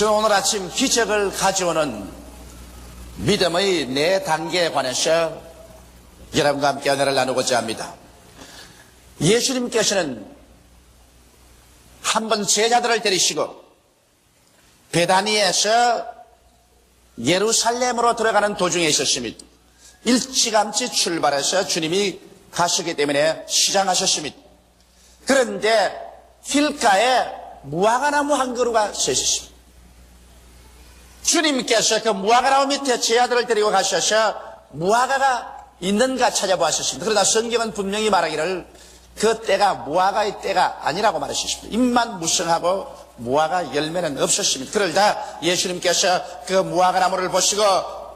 저는 오늘 아침 기적을 가져오는 믿음의 네 단계에 관해서 여러분과 함께 은혜를 나누고자 합니다. 예수님께서는 한번 제자들을 데리시고 베다니에서 예루살렘으로 들어가는 도중에 있었습니다. 일찌감치 출발해서 주님이 가시기 때문에 시장하셨습니다. 그런데 길가에 무화과나무 한 그루가 서 있었습니다. 주님께서 그 무화과나무 밑에 제자들을 데리고 가셔서 무화과가 있는가 찾아보았습니다. 그러나 성경은 분명히 말하기를 그 때가 무화과의 때가 아니라고 말하셨습니다. 잎만 무성하고 무화과 열매는 없었습니다. 그러다 예수님께서 그 무화과나무를 보시고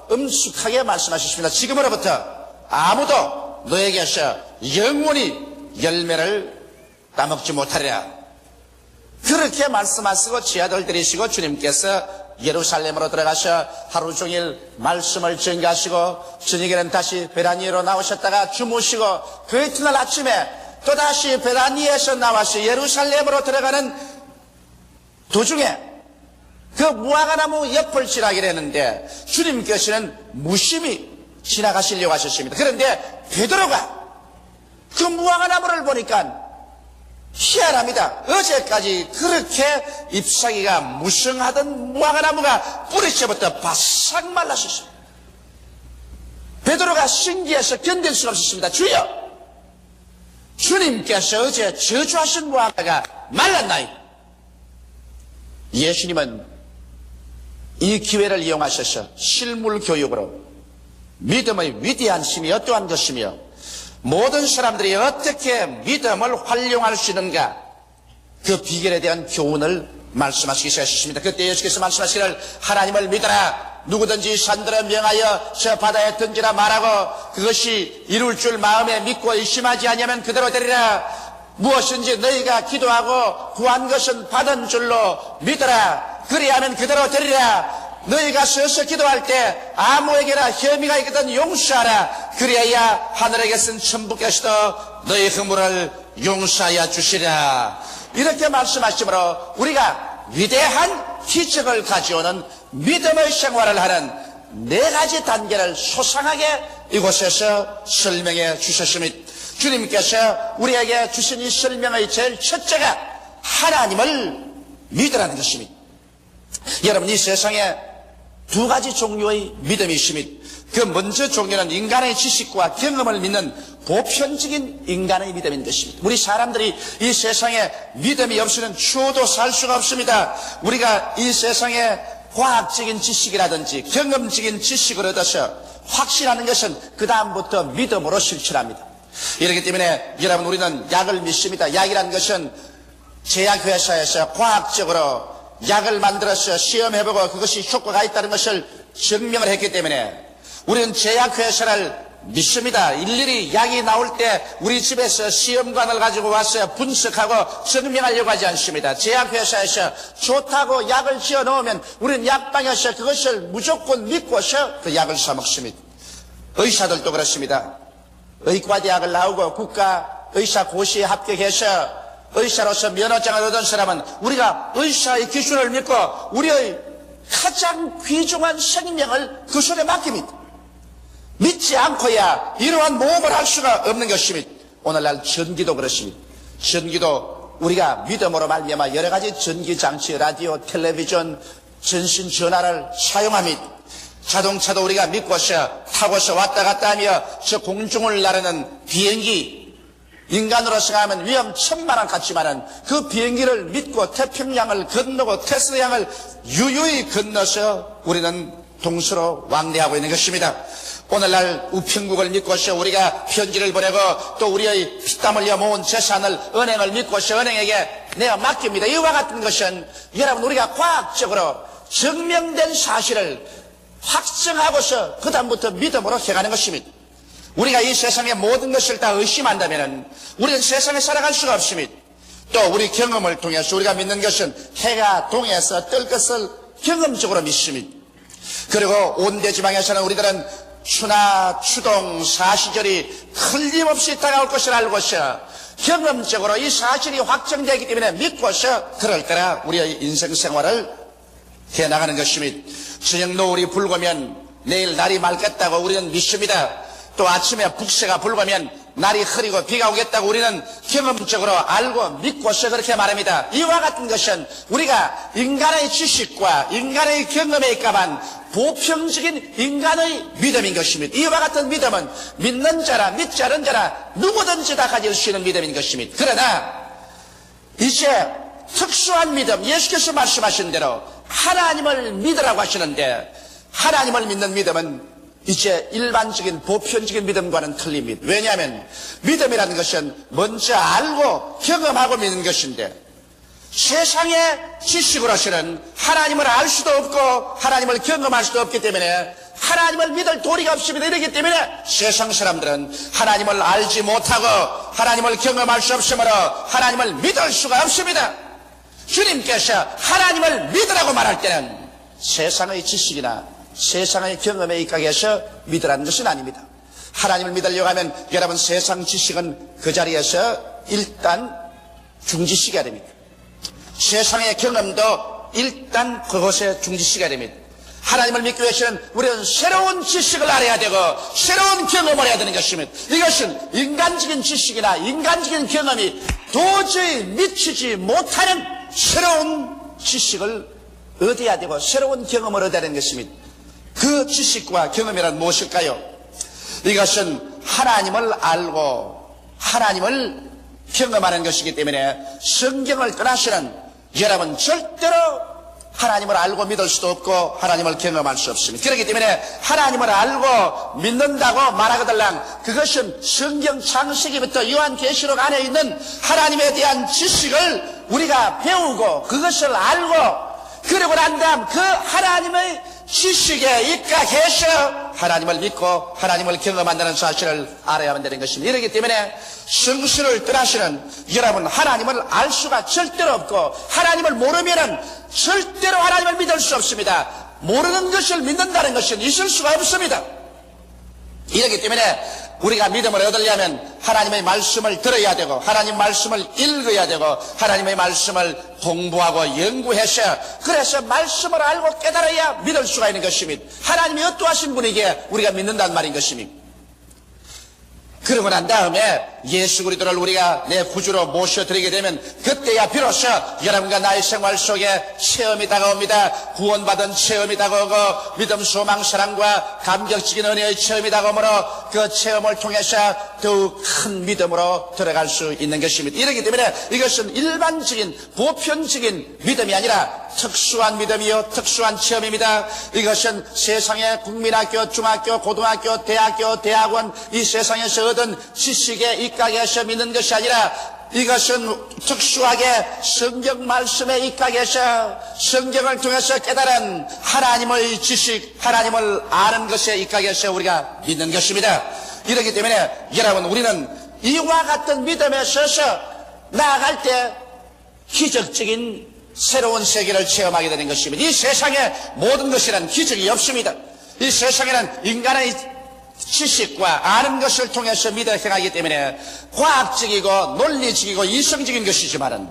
엄숙하게 말씀하셨습니다. 지금으로부터 아무도 너에게서 영원히 열매를 따먹지 못하리라. 그렇게 말씀하시고 제자들 데리시고 주님께서 예루살렘으로 들어가셔 하루 종일 말씀을 전가하시고 저녁에는 다시 베다니로 나오셨다가 주무시고 그 이튿날 아침에 또다시 베다니에서 나와서 예루살렘으로 들어가는 도중에 그 무화과나무 옆을 지나게 했는데 주님께서는 무심히 지나가시려고 하셨습니다. 그런데 베드로가 그 무화과나무를 보니까 희한합니다. 어제까지 그렇게 잎사귀가 무성하던 무화과나무가 뿌리채부터 바싹 말랐었습니다. 베드로가 신기해서 견딜 수가 없었습니다. 주여, 주님께서 어제 저주하신 무화과가 말랐나이다. 예수님은 이 기회를 이용하셔서 실물 교육으로 믿음의 위대한 힘이 어떠한 것이며 모든 사람들이 어떻게 믿음을 활용할 수 있는가, 그 비결에 대한 교훈을 말씀하시기 시작하셨습니다. 그때 예수께서 말씀하시기를 하나님을 믿어라. 누구든지 산들에 명하여 저 바다에 던지라 말하고 그것이 이룰 줄 마음에 믿고 의심하지 아니하면 그대로 되리라. 무엇인지 너희가 기도하고 구한 것은 받은 줄로 믿어라. 그리하면 그대로 되리라. 너희가 서서 기도할 때 아무에게나 혐의가 있거든 용서하라. 그래야 하늘에 계신 천부께서도 너희 허물을 용서하여 주시리라. 이렇게 말씀하시므로 우리가 위대한 기적을 가져오는 믿음의 생활을 하는 네 가지 단계를 소상하게 이곳에서 설명해 주셨습니다. 주님께서 우리에게 주신 이 설명의 제일 첫째가 하나님을 믿으라는 것입니다. 여러분, 이 세상에 두 가지 종류의 믿음이 있습니다. 그 먼저 종류는 인간의 지식과 경험을 믿는 보편적인 인간의 믿음인 것입니다. 우리 사람들이 이 세상에 믿음이 없이는 추워도 살 수가 없습니다. 우리가 이 세상에 과학적인 지식이라든지 경험적인 지식을 얻어서 확신하는 것은 그 다음부터 믿음으로 실천합니다. 이렇기 때문에 여러분, 우리는 약을 믿습니다. 약이라는 것은 제약회사에서 과학적으로 약을 만들어서 시험해보고 그것이 효과가 있다는 것을 증명을 했기 때문에 우리는 제약회사를 믿습니다. 일일이 약이 나올 때 우리 집에서 시험관을 가지고 와서 분석하고 증명하려고 하지 않습니다. 제약회사에서 좋다고 약을 지어 넣으면 우리는 약방에서 그것을 무조건 믿고서 그 약을 사 먹습니다. 의사들도 그렇습니다. 의과대학을 나오고 국가의사고시에 합격해서 의사로서 면허장을 얻은 사람은 우리가 의사의 기술을 믿고 우리의 가장 귀중한 생명을 그 손에 맡깁니다. 믿지 않고야 이러한 모험을 할 수가 없는 것입니다. 오늘날 전기도 그렇습니다. 전기도 우리가 믿음으로 말미암아 여러 가지 전기장치, 라디오, 텔레비전, 전신전화를 사용합니다. 자동차도 우리가 믿고서 타고서 왔다 갔다 하며 저 공중을 나르는 비행기, 인간으로서 하면 위험천만한 같지만은 그 비행기를 믿고 태평양을 건너고 태스양을 유유히 건너서 우리는 동서로 왕래하고 있는 것입니다. 오늘날 우편국을 믿고서 우리가 편지를 보내고 또 우리의 피땀 흘려 모은 재산을 은행을 믿고서 은행에게 내가 맡깁니다. 이와 같은 것은 여러분, 우리가 과학적으로 증명된 사실을 확정하고서 그 다음부터 믿음으로 해가는 것입니다. 우리가 이 세상의 모든 것을 다 의심한다면 우리는 세상에 살아갈 수가 없습니다. 또 우리 경험을 통해서 우리가 믿는 것은 해가 동해서 뜰 것을 경험적으로 믿습니다. 그리고 온대지방에서는 우리들은 추나 추동 사시절이 틀림없이 다가올 것을 알고서 경험적으로 이 사실이 확정되기 때문에 믿고서 그럴 거라 우리의 인생 생활을 나가는 것입니다. 저녁 노을이 불고면 내일 날이 맑겠다고 우리는 믿습니다. 또 아침에 북새가 불고면 날이 흐리고 비가 오겠다고 우리는 경험적으로 알고 믿고서 그렇게 말합니다. 이와 같은 것은 우리가 인간의 지식과 인간의 경험에 있감한 보편적인 인간의 믿음인 것입니다. 이와 같은 믿음은 믿는 자라 믿지 않은 자라 누구든지 다 가질 수 있는 믿음인 것입니다. 그러나 이제 특수한 믿음, 예수께서 말씀하신 대로 하나님을 믿으라고 하시는데, 하나님을 믿는 믿음은 이제 일반적인 보편적인 믿음과는 틀립니다. 왜냐하면 믿음이라는 것은 먼저 알고 경험하고 믿는 것인데, 세상의 지식으로서는 하나님을 알 수도 없고 하나님을 경험할 수도 없기 때문에 하나님을 믿을 도리가 없습니다. 이렇기 때문에 세상 사람들은 하나님을 알지 못하고 하나님을 경험할 수 없으므로 하나님을 믿을 수가 없습니다. 주님께서 하나님을 믿으라고 말할 때는 세상의 지식이나 세상의 경험에 입각해서 믿으라는 것은 아닙니다. 하나님을 믿으려고 하면 여러분 세상 지식은 그 자리에서 일단 중지시켜야 됩니다. 세상의 경험도 일단 그것에 중지시켜야 됩니다. 하나님을 믿기 위해서는 우리는 새로운 지식을 알아야 되고 새로운 경험을 해야 되는 것입니다. 이것은 인간적인 지식이나 인간적인 경험이 도저히 미치지 못하는 새로운 지식을 얻어야 되고 새로운 경험을 얻어야 되는 것입니다. 그 지식과 경험이란 무엇일까요? 이것은 하나님을 알고 하나님을 경험하는 것이기 때문에 성경을 떠나서는 여러분 절대로 하나님을 알고 믿을 수도 없고 하나님을 경험할 수 없습니다. 그렇기 때문에 하나님을 알고 믿는다고 말하거들랑 그것은 성경 창세기부터 요한계시록 안에 있는 하나님에 대한 지식을 우리가 배우고 그것을 알고 그러고 난 다음 그 하나님의 지식에 입각해서 하나님을 믿고 하나님을 경험한다는 사실을 알아야만 되는 것입니다. 이렇기 때문에 성수를 떠나시는 여러분 하나님을 알 수가 절대로 없고 하나님을 모르면은 절대로 하나님을 믿을 수 없습니다. 모르는 것을 믿는다는 것은 있을 수가 없습니다. 이렇기 때문에 우리가 믿음을 얻으려면 하나님의 말씀을 들어야 되고 하나님 말씀을 읽어야 되고 하나님의 말씀을 공부하고 연구해서 그래서 말씀을 알고 깨달아야 믿을 수가 있는 것입니다. 하나님이 어떠하신 분에게 우리가 믿는다는 말인 것입니다. 그러고 난 다음에 예수 그리스도를 우리가 내 구주로 모셔드리게 되면 그때야 비로소 여러분과 나의 생활 속에 체험이 다가옵니다. 구원받은 체험이 다가오고 믿음, 소망, 사랑과 감격적인 은혜의 체험이 다가오므로 그 체험을 통해서 더욱 큰 믿음으로 들어갈 수 있는 것입니다. 이렇기 때문에 이것은 일반적인 보편적인 믿음이 아니라 특수한 믿음이요 특수한 체험입니다. 이것은 세상의 국민학교, 중학교, 고등학교, 대학교, 대학원 이 세상에서 얻은 지식에 입각해서 믿는 것이 아니라 이것은 특수하게 성경 말씀에 입각해서 성경을 통해서 깨달은 하나님의 지식, 하나님을 아는 것에 입각해서 우리가 믿는 것입니다. 이렇기 때문에 여러분 우리는 이와 같은 믿음에 서서 나아갈 때 기적적인 새로운 세계를 체험하게 되는 것입니다. 이 세상에 모든 것이란 기적이 없습니다. 이 세상에는 인간의 지식과 아는 것을 통해서 믿어 행하기 때문에 과학적이고 논리적이고 이성적인 것이지만은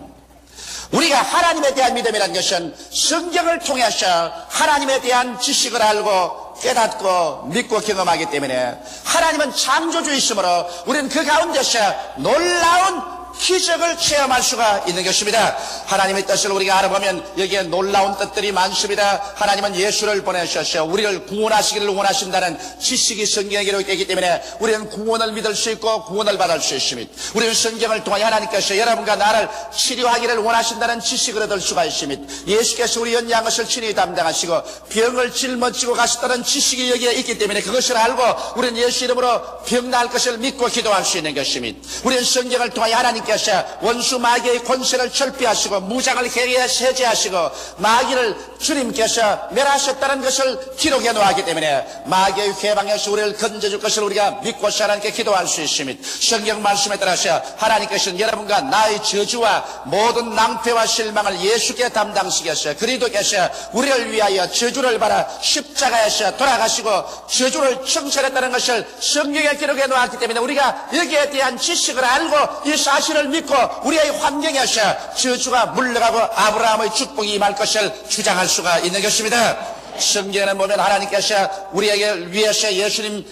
우리가 하나님에 대한 믿음이라는 것은 성경을 통해서 하나님에 대한 지식을 알고 깨닫고 믿고 경험하기 때문에 하나님은 창조주이시므로 우리는 그 가운데서 놀라운 기적을 체험할 수가 있는 것입니다. 하나님의 뜻을 우리가 알아보면 여기에 놀라운 뜻들이 많습니다. 하나님은 예수를 보내셔서 우리를 구원하시기를 원하신다는 지식이 성경에 기록되기 때문에 우리는 구원을 믿을 수 있고 구원을 받을 수 있습니다. 우리는 성경을 통해 하나님께서 여러분과 나를 치료하기를 원하신다는 지식을 얻을 수가 있습니다. 예수께서 우리 연약한 것을 친히 담당하시고 병을 짊어지고 가셨다는 지식이 여기에 있기 때문에 그것을 알고 우리는 예수 이름으로 병 나을 것을 믿고 기도할 수 있는 것입니다. 우리는 성경을 통해 하나님께서 원수 마귀의 권세를 철폐하시고 무장을 해외에 세제하시고 마귀를 주님께서 멸하셨다는 것을 기록해 놓았기 때문에 마귀의 회방에서 우리를 건져줄 것을 우리가 믿고 하나님께 기도할 수 있습니다. 성경 말씀에 따라서 하나님께서는 여러분과 나의 저주와 모든 낭패와 실망을 예수께 담당시켜서 그리스도께서 우리를 위하여 저주를 받아 십자가에서 돌아가시고 저주를 청산했다는 것을 성경에 기록해 놓았기 때문에 우리가 여기에 대한 지식을 알고 이 사실을 믿고 우리의 환경에서 저주가 물러가고 아브라함의 축복이 임할 것을 주장할 수 수가 있는 것입니다. 성경에는 보면 하나님께서 우리에게 위해서 예수님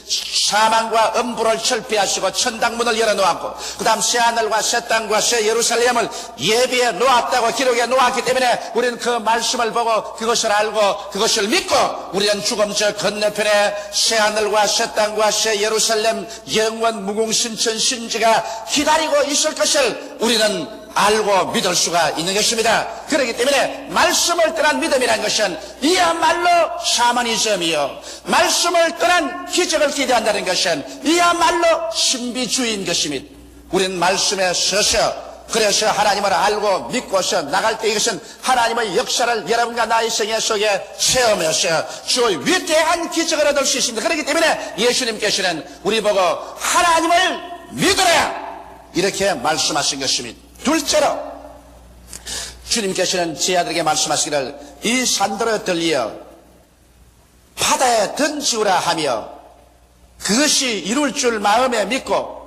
사망과 음부를 철폐하시고 천당문을 열어놓았고 그 다음 새하늘과 새 땅과 새 예루살렘을 예비해 놓았다고 기록해 놓았기 때문에 우리는 그 말씀을 보고 그것을 알고 그것을 믿고 우리는 죽음 저 건너편에 새하늘과 새 땅과 새 예루살렘 영원 무궁신천 신지가 기다리고 있을 것을 우리는 알고 믿을 수가 있는 것입니다. 그렇기 때문에 말씀을 떠난 믿음이라는 것은 이야말로 샤머니즘이요, 말씀을 떠난 기적을 기대한다는 것은 이야말로 신비주의인 것입니다. 우리는 말씀에 서서 그래서 하나님을 알고 믿고서 나갈 때 이것은 하나님의 역사를 여러분과 나의 생애 속에 체험해서 주의 위대한 기적을 얻을 수 있습니다. 그렇기 때문에 예수님께서는 우리 보고 하나님을 믿으라 이렇게 말씀하신 것입니다. 둘째로 주님께서는 제 아들에게 말씀하시기를 이 산들을 들리어 바다에 던지우라 하며 그것이 이룰 줄 마음에 믿고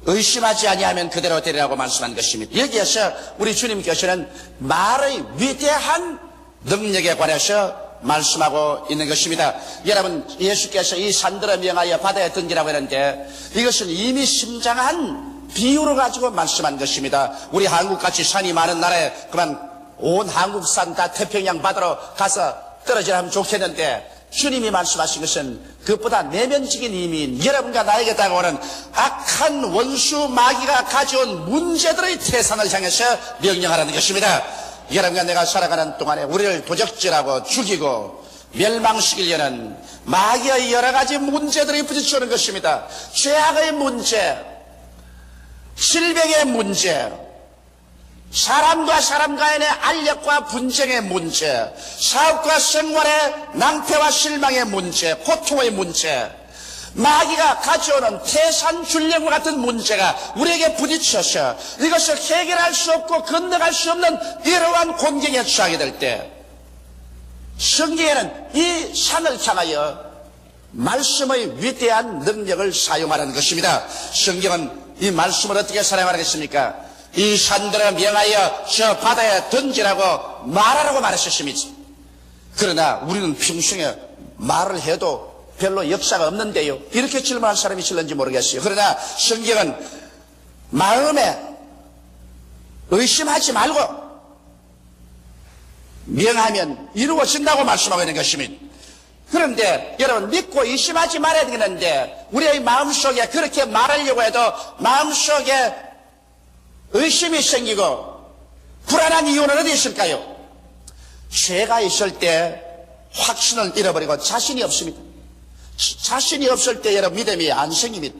의심하지 아니하면 그대로 되리라고 말씀한 것입니다. 여기에서 우리 주님께서는 말의 위대한 능력에 관해서 말씀하고 있는 것입니다. 여러분, 예수께서 이 산들을 명하여 바다에 던지라고 했는데 이것은 이미 심장한 비유를 가지고 말씀한 것입니다. 우리 한국같이 산이 많은 나라에 그만 온 한국산 다 태평양 바다로 가서 떨어지라 하면 좋겠는데 주님이 말씀하신 것은 그것보다 내면적인 의미인 여러분과 나에게 다가오는 악한 원수 마귀가 가져온 문제들의 태산을 향해서 명령하라는 것입니다. 여러분과 내가 살아가는 동안에 우리를 도적질하고 죽이고 멸망시키려는 마귀의 여러 가지 문제들이 부딪히는 것입니다. 죄악의 문제, 질병의 문제, 사람과 사람 간의 알력과 분쟁의 문제, 사업과 생활의 낭패와 실망의 문제, 고통의 문제, 마귀가 가져오는 태산줄령과 같은 문제가 우리에게 부딪혀서 이것을 해결할 수 없고 건너갈 수 없는 이러한 곤경에 처하게 될 때 성경에는 이 산을 향하여 말씀의 위대한 능력을 사용하라는 것입니다. 성경은 이 말씀을 어떻게 사용하겠습니까? 이 산들을 명하여 저 바다에 던지라고 말하라고 말하셨습니다. 그러나 우리는 평생에 말을 해도 별로 역사가 없는데요, 이렇게 질문할 사람이 있을는지 모르겠어요. 그러나 성경은 마음에 의심하지 말고 명하면 이루어진다고 말씀하고 있는 것입니다. 그런데 여러분, 믿고 의심하지 말아야 되는데 우리의 마음속에 그렇게 말하려고 해도 마음속에 의심이 생기고 불안한 이유는 어디 있을까요? 죄가 있을 때 확신을 잃어버리고 자신이 없습니다. 자신이 없을 때 여러분 믿음이 안 생깁니다.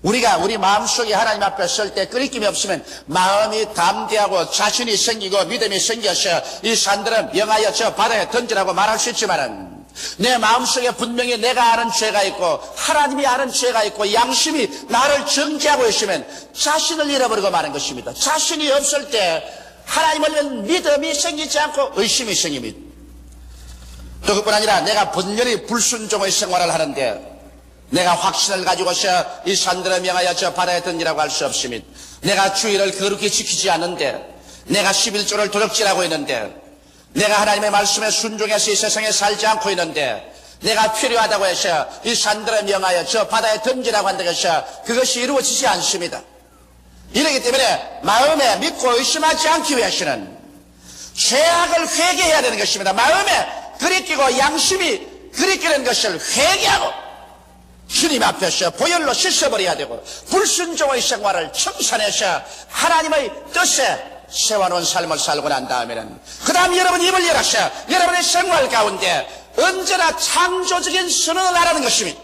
우리가 우리 마음속에 하나님 앞에 설 때 끓임이 없으면 마음이 담대하고 자신이 생기고 믿음이 생겨서 이 산들은 명하여 저 바다에 던지라고 말할 수 있지만은 내 마음속에 분명히 내가 아는 죄가 있고 하나님이 아는 죄가 있고 양심이 나를 정죄하고 있으면 자신을 잃어버리고 마는 것입니다. 자신이 없을 때 하나님을 믿음이 생기지 않고 의심이 생깁니다. 또 그뿐 아니라 내가 번연히 불순종의 생활을 하는데 내가 확신을 가지고서 이 산들을 명하여 저 바다에 던지라고 할 수 없습니다. 내가 주의를 거룩히 지키지 않는데, 내가 11조를 도적질하고 있는데, 내가 하나님의 말씀에 순종해서 이 세상에 살지 않고 있는데, 내가 필요하다고 해서 이 산들을 명하여 저 바다에 던지라고 한다고 해서 그것이 이루어지지 않습니다. 이러기 때문에 마음에 믿고 의심하지 않기 위해서는 죄악을 회개해야 되는 것입니다. 마음에 그리끼고 양심이 그리끼는 것을 회개하고 주님 앞에서 보혈로 씻어버려야 되고 불순종의 생활을 청산해서 하나님의 뜻에 세워놓은 삶을 살고 난 다음에는 그 다음 여러분 입을 열어서 여러분의 생활 가운데 언제나 창조적인 선언을 하라는 것입니다.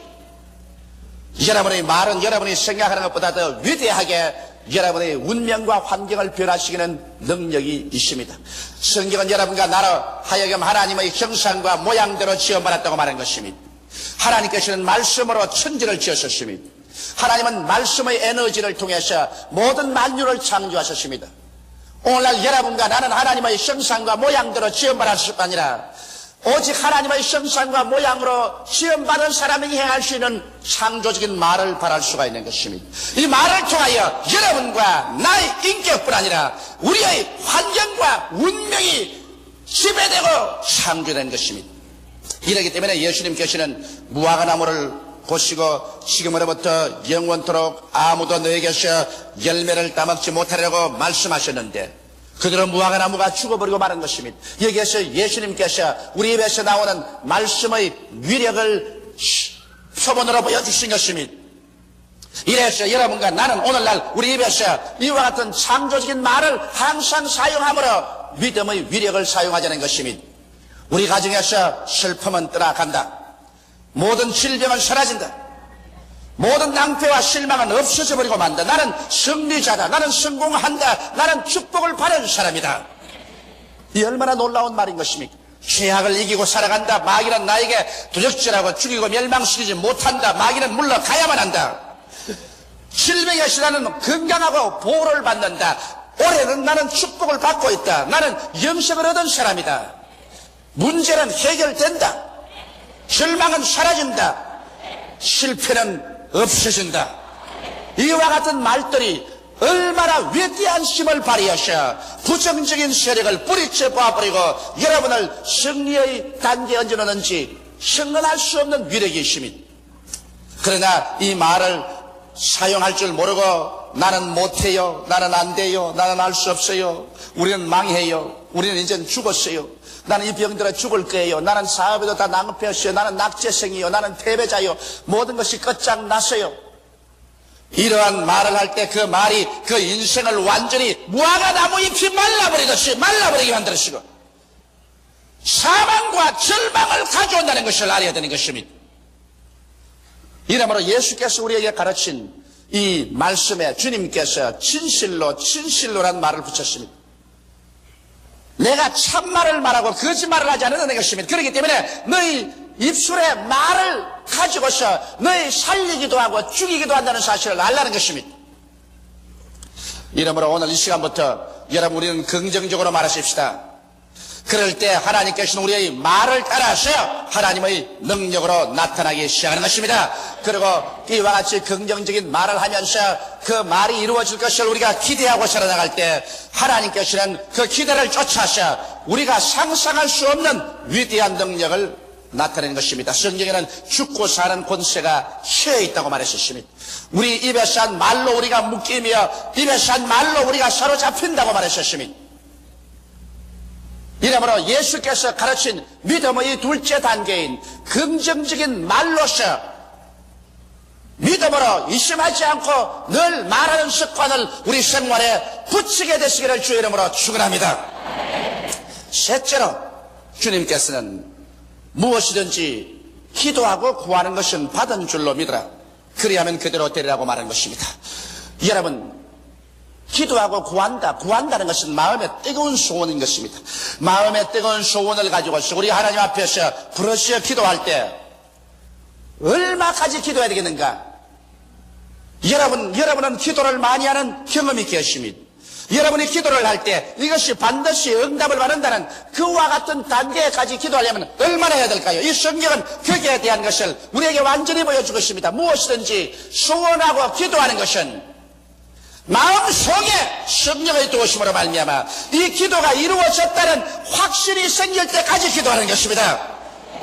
여러분의 말은 여러분이 생각하는 것보다 더 위대하게 여러분의 운명과 환경을 변화시키는 능력이 있습니다. 성경은 여러분과 나로 하여금 하나님의 형상과 모양대로 지어받았다고 말한 것입니다. 하나님께서는 말씀으로 천지를 지으셨습니다. 하나님은 말씀의 에너지를 통해서 모든 만유를 창조하셨습니다. 오늘날 여러분과 나는 하나님의 형상과 모양대로 지음받았을 뿐 아니라 오직 하나님의 형상과 모양으로 지음받은 사람이 행할 수 있는 창조적인 말을 바랄 수가 있는 것입니다. 이 말을 통하여 여러분과 나의 인격뿐 아니라 우리의 환경과 운명이 지배되고 창조된 것입니다. 이렇기 때문에 예수님께서는 무화과나무를 보시고 지금으로부터 영원토록 아무도 너에게서 열매를 따먹지 못하려고 말씀하셨는데 그대로 무화과나무가 죽어버리고 마는 것입니다. 여기에서 예수님께서 우리 입에서 나오는 말씀의 위력을 표본으로 보여주신 것입니다. 이래서 여러분과 나는 오늘날 우리 입에서 이와 같은 창조적인 말을 항상 사용함으로 믿음의 위력을 사용하자는 것입니다. 우리 가정에서 슬픔은 떠나간다. 모든 질병은 사라진다. 모든 낭패와 실망은 없어져 버리고 만다. 나는 승리자다. 나는 성공한다. 나는 축복을 받은 사람이다. 이 얼마나 놀라운 말인 것입니까? 죄악을 이기고 살아간다. 마귀는 나에게 도적질하고 죽이고 멸망시키지 못한다. 마귀는 물러가야만 한다. 질병에서 나는 건강하고 보호를 받는다. 올해는 나는 축복을 받고 있다. 나는 영생을 얻은 사람이다. 문제는 해결된다. 절망은 사라진다. 실패는 없어진다. 이와 같은 말들이 얼마나 위대한 힘을 발휘하셔 부정적인 세력을 뿌리쳐 봐버리고 여러분을 승리의 단계에 얹어놓는지 형언할 수 없는 위력이 있습니다. 그러나 이 말을 사용할 줄 모르고 나는 못해요, 나는 안 돼요, 나는 할 수 없어요, 우리는 망해요, 우리는 이제는 죽었어요, 나는 이 병들어 죽을 거예요, 나는 사업에도 다 낭패였어요, 나는 낙제생이요, 나는 패배자요, 모든 것이 끝장났어요. 이러한 말을 할 때 그 말이 그 인생을 완전히 무화과나무 잎이 말라버리듯이 말라버리게 만들어지고 사망과 절망을 가져온다는 것을 알아야 되는 것입니다. 이러므로 예수께서 우리에게 가르친 이 말씀에 주님께서 진실로란 말을 붙였습니다. 내가 참말을 말하고 거짓말을 하지 않는 것입니다. 그렇기 때문에 너희 입술에 말을 가지고서 너희 살리기도 하고 죽이기도 한다는 사실을 알라는 것입니다. 이러므로 오늘 이 시간부터 여러분 우리는 긍정적으로 말하십시다. 그럴 때 하나님께서는 우리의 말을 따라서 하나님의 능력으로 나타나기 시작하는 것입니다. 그리고 이와 같이 긍정적인 말을 하면서 그 말이 이루어질 것을 우리가 기대하고 살아나갈 때 하나님께서는 그 기대를 쫓아서 우리가 상상할 수 없는 위대한 능력을 나타내는 것입니다. 성경에는 죽고 사는 권세가 혀에 있다고 말했었습니다. 우리 입에서 한 말로 우리가 묶이며 입에서 한 말로 우리가 사로잡힌다고 말했었습니다. 이러므로 예수께서 가르친 믿음의 둘째 단계인 긍정적인 말로서 믿음으로 의심하지 않고 늘 말하는 습관을 우리 생활에 붙이게 되시기를 주의 이름으로 축원합니다. 셋째로 주님께서는 무엇이든지 기도하고 구하는 것은 받은 줄로 믿으라. 그리하면 그대로 되리라고 말하는 것입니다. 여러분, 기도하고 구한다는 것은 마음의 뜨거운 소원인 것입니다. 마음의 뜨거운 소원을 가지고서 우리 하나님 앞에서 부르짖어 기도할 때 얼마까지 기도해야 되겠는가? 여러분은 기도를 많이 하는 경험이 계십니다. 여러분이 기도를 할 때 이것이 반드시 응답을 받는다는 그와 같은 단계까지 기도하려면 얼마나 해야 될까요? 이 성경은 거기에 대한 것을 우리에게 완전히 보여주고 있습니다. 무엇이든지 소원하고 기도하는 것은 마음속에 성령의 도우심으로 말미암아 이 기도가 이루어졌다는 확신이 생길 때까지 기도하는 것입니다.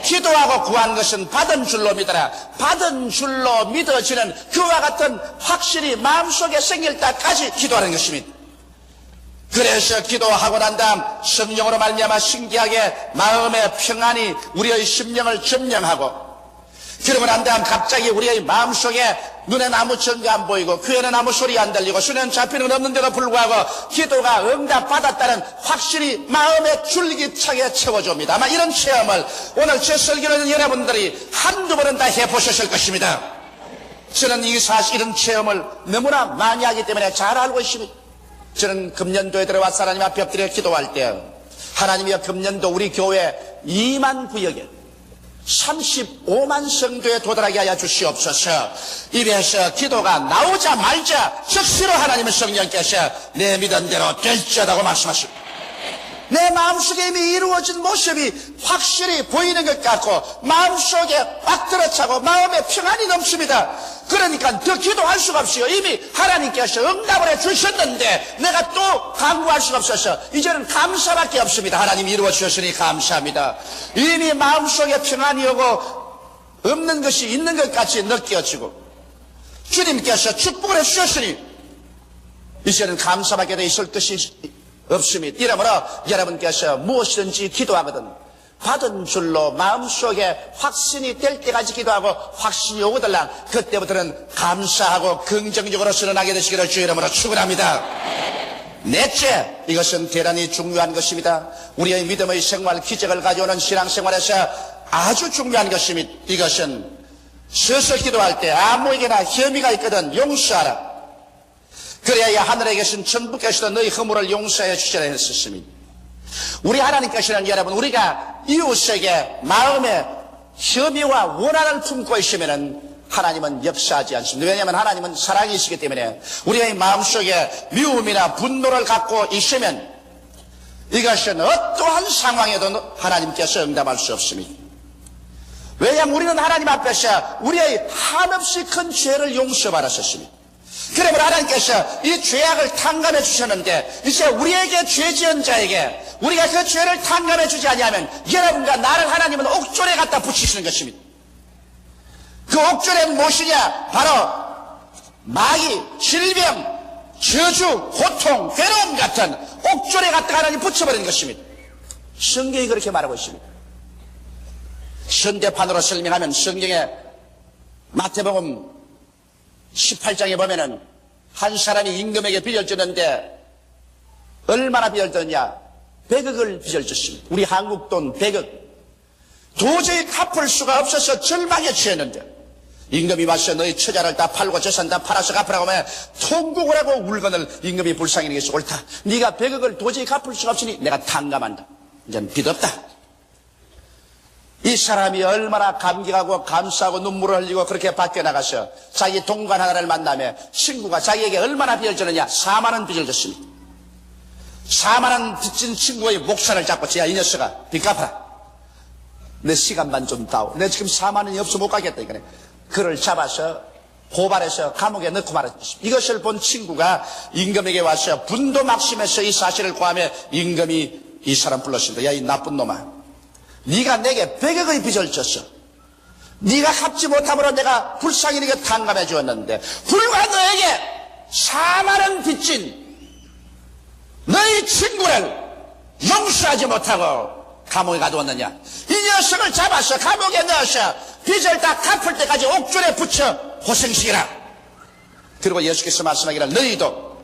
기도하고 구한 것은 받은 줄로 믿어라. 받은 줄로 믿어지는 그와 같은 확신이 마음속에 생길 때까지 기도하는 것입니다. 그래서 기도하고 난 다음 성령으로 말미암아 신기하게 마음의 평안이 우리의 심령을 점령하고 그러고 난 다음 갑자기 우리의 마음속에 눈에 아무 증거 안 보이고 귀에는 아무 소리 안 들리고 손에는 잡히는 건 없는데도 불구하고 기도가 응답받았다는 확신이 마음에 줄기차게 채워줍니다. 아마 이런 체험을 오늘 제 설교는 여러분들이 한두 번은 다 해보셨을 것입니다. 저는 이 사실 이런 체험을 너무나 많이 하기 때문에 잘 알고 있습니다. 저는 금년도에 들어와서 하나님 앞에 엎드려 기도할 때 하나님이여 금년도 우리 교회 2만 구역에 35만 성도에 도달하게 하여 주시옵소서. 입에서 기도가 나오자마자 즉시로 하나님의 성령께서 내 믿은 대로 될지어다고 말씀하십니다. 내 마음속에 이미 이루어진 모습이 확실히 보이는 것 같고 마음속에 꽉 들어차고 마음에 평안이 넘칩니다. 그러니까 더 기도할 수가 없어요. 이미 하나님께서 응답을 해주셨는데 내가 또 강구할 수가 없어서 이제는 감사밖에 없습니다. 하나님이 이루어 주셨으니 감사합니다. 이미 마음속에 평안이 오고 없는 것이 있는 것 같이 느껴지고 주님께서 축복을 해주셨으니 이제는 감사밖에 더 있을 것이 없습니다. 이러므로 여러분께서 무엇이든지 기도하거든 받은 줄로 마음속에 확신이 될 때까지 기도하고 확신이 오거들랑 그때부터는 감사하고 긍정적으로 선언하게 되시기를 주의 이름으로 축원합니다. 넷째, 이것은 대단히 중요한 것입니다. 우리의 믿음의 생활, 기적을 가져오는 신앙생활에서 아주 중요한 것입니다. 이것은 서서 기도할 때 아무에게나 혐의가 있거든 용서하라. 그래야 하늘에 계신 천부께서도 너희 허물을 용서해 주시라 했었습니다. 우리 하나님께서는 여러분 우리가 이웃에게 마음에 혐의와 원한을 품고 있으면 하나님은 역사하지 않습니다. 왜냐하면 하나님은 사랑이시기 때문에 우리의 마음속에 미움이나 분노를 갖고 있으면 이것은 어떠한 상황에도 하나님께서 응답할 수 없습니다. 왜냐하면 우리는 하나님 앞에서 우리의 한없이 큰 죄를 용서받았었습니다. 그러면 하나님께서 이 죄악을 탕감해 주셨는데 이제 우리에게 죄 지은 자에게 우리가 그 죄를 탕감해 주지 아니하면 여러분과 나를 하나님은 옥졸에 갖다 붙이시는 것입니다. 그 옥졸은 무엇이냐? 바로 마귀, 질병, 저주, 고통, 괴로움 같은 옥졸에 갖다 하나님 붙여버리는 것입니다. 성경이 그렇게 말하고 있습니다. 현대판으로 설명하면 성경에 마태복음 18장에 보면은 한 사람이 임금에게 빚을 졌는데 얼마나 빚을 졌냐? 100억을 빚을 졌습니다. 우리 한국 돈 100억. 도저히 갚을 수가 없어서 절망에 처했는데 임금이 와서 너희 처자를 다 팔고 재산 다 팔아서 갚으라고 하면 통곡을 하고 울거늘 임금이 불쌍히 여기서 옳다. 네가 100억을 도저히 갚을 수가 없으니 내가 탕감한다. 이제는 빚 없다. 이 사람이 얼마나 감격하고 감사하고 눈물을 흘리고 그렇게 밖에 나가서 자기 동관 하나를 만나며 친구가 자기에게 얼마나 빚을 졌느냐? 4만 원 빚을 졌습니다. 4만 원 빚진 친구의 목살을 잡고 야, 이 녀석아 빚 갚아라. 내 시간만 좀 다오. 내 지금 4만 원이 없어 못 가겠다. 이거네. 그를 잡아서 고발해서 감옥에 넣고 말았습니다. 이것을 본 친구가 임금에게 와서 분도막심해서 이 사실을 고하며 임금이 이 사람 불렀습니다. 야, 이 나쁜 놈아. 네가 내게 100억의 빚을 졌어. 네가 갚지 못함으로 내가 불쌍히 네게 탕감해 주었는데 불과 너에게 4만 원 빚진 너희 친구를 용서하지 못하고 감옥에 가두었느냐? 이 녀석을 잡아서 감옥에 넣어서 빚을 다 갚을 때까지 옥졸에 붙여 고생시키라. 그리고 예수께서 말씀하기를 너희도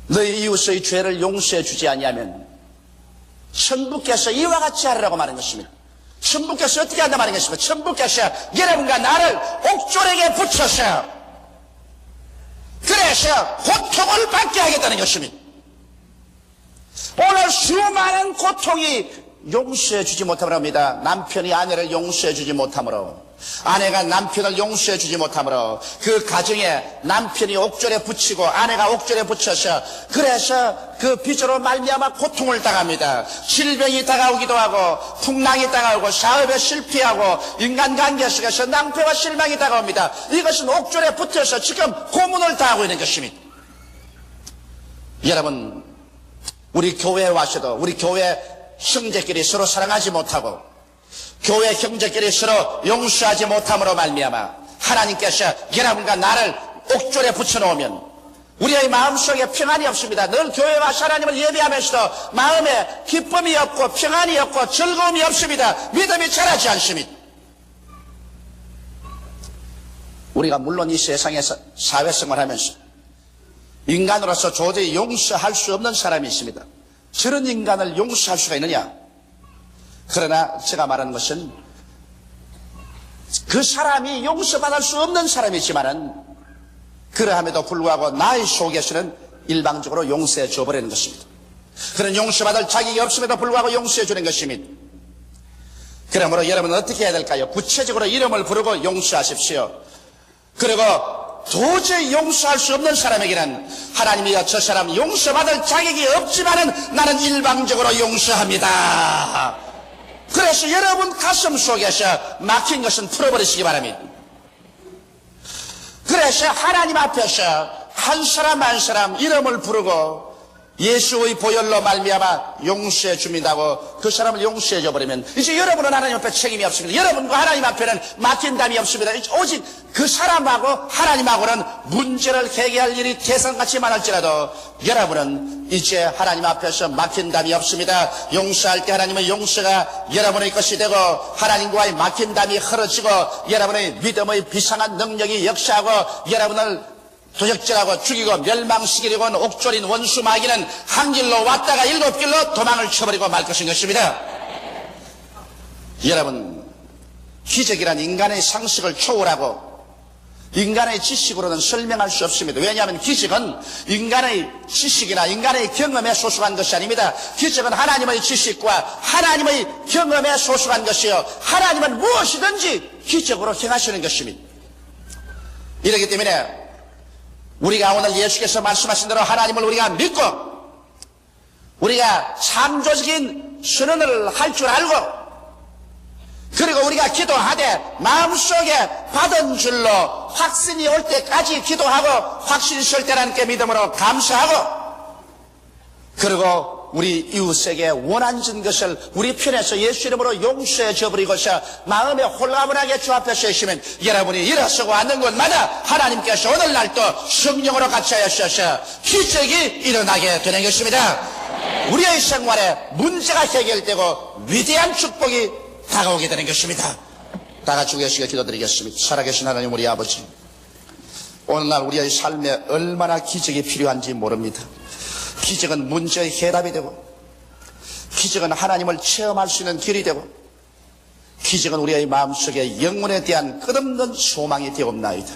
너희 이웃의 죄를 용서해 주지 아니하면 천부께서 이와 같이 하리라고 말한 것입니다. 천부께서 어떻게 한다 말한 것입니다. 천부께서 여러분과 나를 옥졸에게 붙여서 그래서 고통을 받게 하겠다는 것입니다. 오늘 수많은 고통이 용서해 주지 못함으로 합니다. 남편이 아내를 용서해 주지 못함으로, 아내가 남편을 용서해 주지 못함으로 그 가정에 남편이 옥졸에 붙이고 아내가 옥졸에 붙여서 그래서 그 빚으로 말미암아 고통을 당합니다. 질병이 다가오기도 하고 풍랑이 다가오고 사업에 실패하고 인간관계 속에서 낭패와 실망이 다가옵니다. 이것은 옥졸에 붙어서 지금 고문을 당하고 있는 것입니다. 여러분, 우리 교회에 와서도 우리 교회 형제끼리 서로 사랑하지 못하고 교회 형제끼리 서로 용서하지 못함으로 말미암아 하나님께서 여러분과 나를 옥졸에 붙여놓으면 우리의 마음속에 평안이 없습니다. 늘 교회 와서 하나님을 예배하면서도 마음에 기쁨이 없고 평안이 없고 즐거움이 없습니다. 믿음이 자라지 않습니다. 우리가 물론 이 세상에서 사회생활하면서 인간으로서 도저히 용서할 수 없는 사람이 있습니다. 저런 인간을 용서할 수가 있느냐? 그러나 제가 말하는 것은 그 사람이 용서받을 수 없는 사람이지만은 그러함에도 불구하고 나의 속에서는 일방적으로 용서해 줘버리는 것입니다. 그런 용서받을 자격이 없음에도 불구하고 용서해 주는 것입니다. 그러므로 여러분은 어떻게 해야 될까요? 구체적으로 이름을 부르고 용서하십시오. 그리고 도저히 용서할 수 없는 사람에게는 하나님이여 저 사람 용서받을 자격이 없지만은 나는 일방적으로 용서합니다. 그래서 여러분 가슴 속에서 막힌 것은 풀어버리시기 바랍니다. 그래서 하나님 앞에서 한 사람 한 사람 이름을 부르고 예수의 보혈로 말미암아 용서해 줍니다고 그 사람을 용서해 줘버리면 이제 여러분은 하나님 앞에 책임이 없습니다. 여러분과 하나님 앞에는 맡긴 담이 없습니다. 오직 그 사람하고 하나님하고는 문제를 해결할 일이 태산같이 많을지라도 여러분은 이제 하나님 앞에서 맡긴 담이 없습니다. 용서할 때 하나님의 용서가 여러분의 것이 되고 하나님과의 맡긴 담이 흐려지고 여러분의 믿음의 비상한 능력이 역사하고 여러분을 도적질하고 죽이고 멸망시키려고 하는 옥졸인 원수 마귀는 한 길로 왔다가 7길로 도망을 쳐버리고 말 것인 것입니다. 여러분, 기적이란 인간의 상식을 초월하고 인간의 지식으로는 설명할 수 없습니다. 왜냐하면 기적은 인간의 지식이나 인간의 경험에 소속한 것이 아닙니다. 기적은 하나님의 지식과 하나님의 경험에 소속한 것이요 하나님은 무엇이든지 기적으로 행하시는 것입니다. 이렇기 때문에 우리가 오늘 예수께서 말씀하신 대로 하나님을 우리가 믿고 우리가 창조적인 선언을 할 줄 알고 그리고 우리가 기도하되 마음속에 받은 줄로 확신이 올 때까지 기도하고 확신이 설 때라는 게 믿음으로 감사하고 그리고 우리 이웃에게 원한진 것을 우리 편에서 예수 이름으로 용서해 줘버리고서 마음에 홀가분하게 주 앞에 서시면 여러분이 일어서고 앉는 곳마다 하나님께서 오늘날 또 성령으로 같이 하셔서 기적이 일어나게 되는 것입니다. 우리의 생활에 문제가 해결되고 위대한 축복이 다가오게 되는 것입니다. 다 같이 계시게 기도드리겠습니다. 살아계신 하나님 우리 아버지, 오늘날 우리의 삶에 얼마나 기적이 필요한지 모릅니다. 기적은 문제의 해답이 되고 기적은 하나님을 체험할 수 있는 길이 되고 기적은 우리의 마음속에 영혼에 대한 끝없는 소망이 되옵나이다.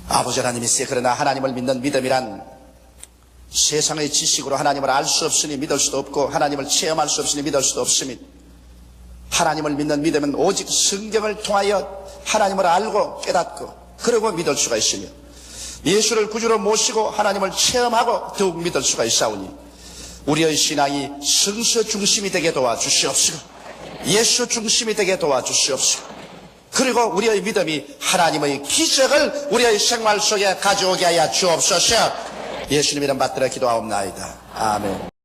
아버지 하나님이시여, 그러나 하나님을 믿는 믿음이란 세상의 지식으로 하나님을 알 수 없으니 믿을 수도 없고 하나님을 체험할 수 없으니 믿을 수도 없습니다. 하나님을 믿는 믿음은 오직 성경을 통하여 하나님을 알고 깨닫고 그리고 믿을 수가 있으며 예수를 구주로 모시고 하나님을 체험하고 더욱 믿을 수가 있사오니 우리의 신앙이 성서 중심이 되게 도와주시옵시고 예수 중심이 되게 도와주시옵시고 그리고 우리의 믿음이 하나님의 기적을 우리의 생활 속에 가져오게 하여 주옵소서. 예수님 이름 받들어 기도하옵나이다. 아멘.